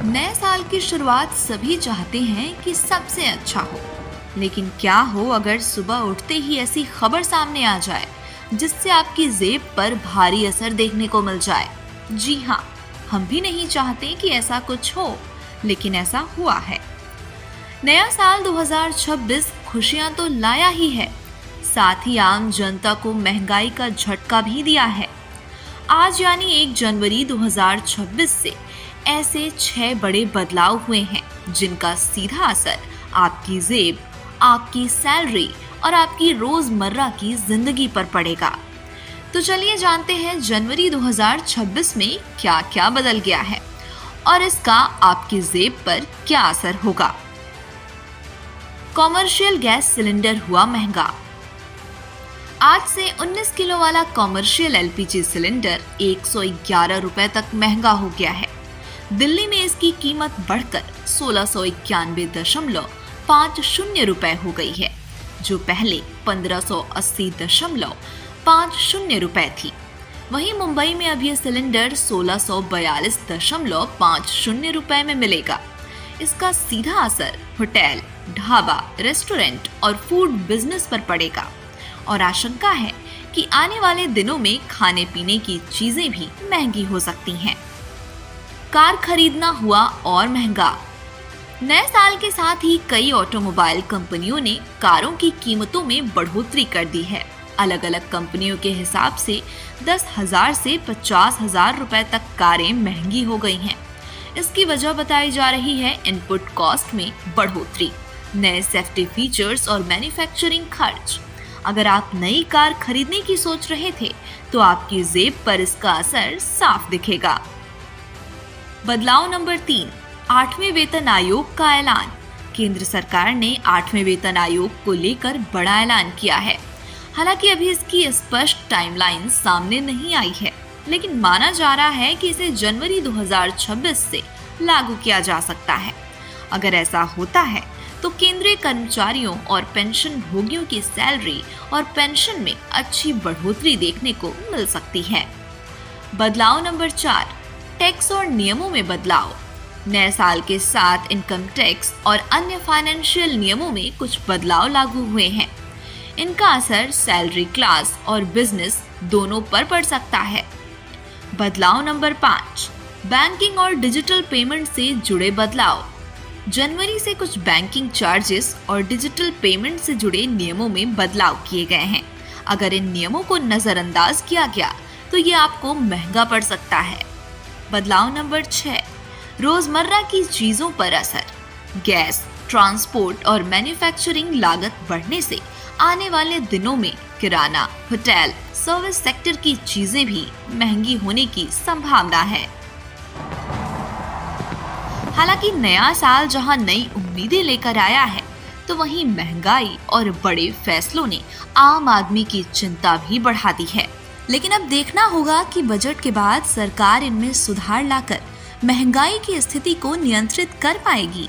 नए साल की शुरुआत सभी चाहते हैं कि सबसे अच्छा हो, लेकिन क्या हो अगर सुबह उठते ही ऐसी खबर सामने आ जाए जिससे आपकी जेब पर भारी असर देखने को मिल जाए। जी हाँ, हम भी नहीं चाहते कि ऐसा कुछ हो, लेकिन ऐसा हुआ है। नया साल 2026 खुशियां तो लाया ही है, साथ ही आम जनता को महंगाई का झटका भी दिया है। आज यानी 1 जनवरी 2026 से ऐसे 6 बड़े बदलाव हुए हैं जिनका सीधा असर आपकी जेब, आपकी सैलरी और आपकी रोजमर्रा की जिंदगी पर पड़ेगा। तो चलिए जानते हैं जनवरी 2026 में क्या क्या बदल गया है और इसका आपकी जेब पर क्या असर होगा। कॉमर्शियल गैस सिलेंडर हुआ महंगा। आज से 19 किलो वाला कॉमर्शियल एलपीजी सिलेंडर 111 रुपए तक महंगा हो गया है। दिल्ली में इसकी कीमत बढ़कर 1691.50 रुपए हो गई है, जो पहले 1580.50 रुपए थी। वहीं मुंबई में अब यह सिलेंडर 1642.50 रुपए में मिलेगा। इसका सीधा असर होटल, ढाबा, रेस्टोरेंट और फूड बिजनेस पर पड़ेगा और आशंका है कि आने वाले दिनों में खाने पीने की चीजें भी महंगी हो सकती हैं। कार खरीदना हुआ और महंगा। नए साल के साथ ही कई ऑटोमोबाइल कंपनियों ने कारों की कीमतों में बढ़ोतरी कर दी है। अलग अलग कंपनियों के हिसाब से 10,000 से 50,000 रुपए तक कारें महंगी हो गई हैं। इसकी वजह बताई जा रही है इनपुट कॉस्ट में बढ़ोतरी, नए सेफ्टी फीचर्स और मैन्युफैक्चरिंग खर्च। अगर आप नई कार खरीदने की सोच रहे थे तो आपकी जेब पर इसका असर साफ दिखेगा। बदलाव नंबर 3, 8वें वेतन आयोग का ऐलान। केंद्र सरकार ने 8वें वेतन आयोग को लेकर बड़ा ऐलान किया है। हालांकि अभी इसकी स्पष्ट टाइमलाइन सामने नहीं आई है, लेकिन माना जा रहा है कि इसे जनवरी 2026 से लागू किया जा सकता है। अगर ऐसा होता है तो केंद्रीय कर्मचारियों और पेंशन भोगियों की सैलरी और पेंशन में अच्छी बढ़ोतरी देखने को मिल सकती है। बदलाव नंबर 4, टैक्स और नियमों में बदलाव। नए साल के साथ इनकम टैक्स और अन्य फाइनेंशियल नियमों में कुछ बदलाव लागू हुए हैं। इनका असर सैलरी क्लास और बिजनेस दोनों पर पड़ सकता है। बदलाव नंबर 5, बैंकिंग और डिजिटल पेमेंट से जुड़े बदलाव। जनवरी से कुछ बैंकिंग चार्जेस और डिजिटल पेमेंट से जुड़े नियमों में बदलाव किए गए हैं। अगर इन नियमों को नजरअंदाज किया गया तो ये आपको महंगा पड़ सकता है। बदलाव नंबर 6, रोजमर्रा की चीजों पर असर। गैस, ट्रांसपोर्ट और मैन्युफैक्चरिंग लागत बढ़ने से आने वाले दिनों में किराना, होटल, सर्विस सेक्टर की चीजें भी महंगी होने की संभावना है। हालांकि नया साल जहां नई उम्मीदें लेकर आया है, तो वहीं महंगाई और बड़े फैसलों ने आम आदमी की चिंता भी बढ़ा दी है। लेकिन अब देखना होगा कि बजट के बाद सरकार इनमें सुधार लाकर महंगाई की स्थिति को नियंत्रित कर पाएगी।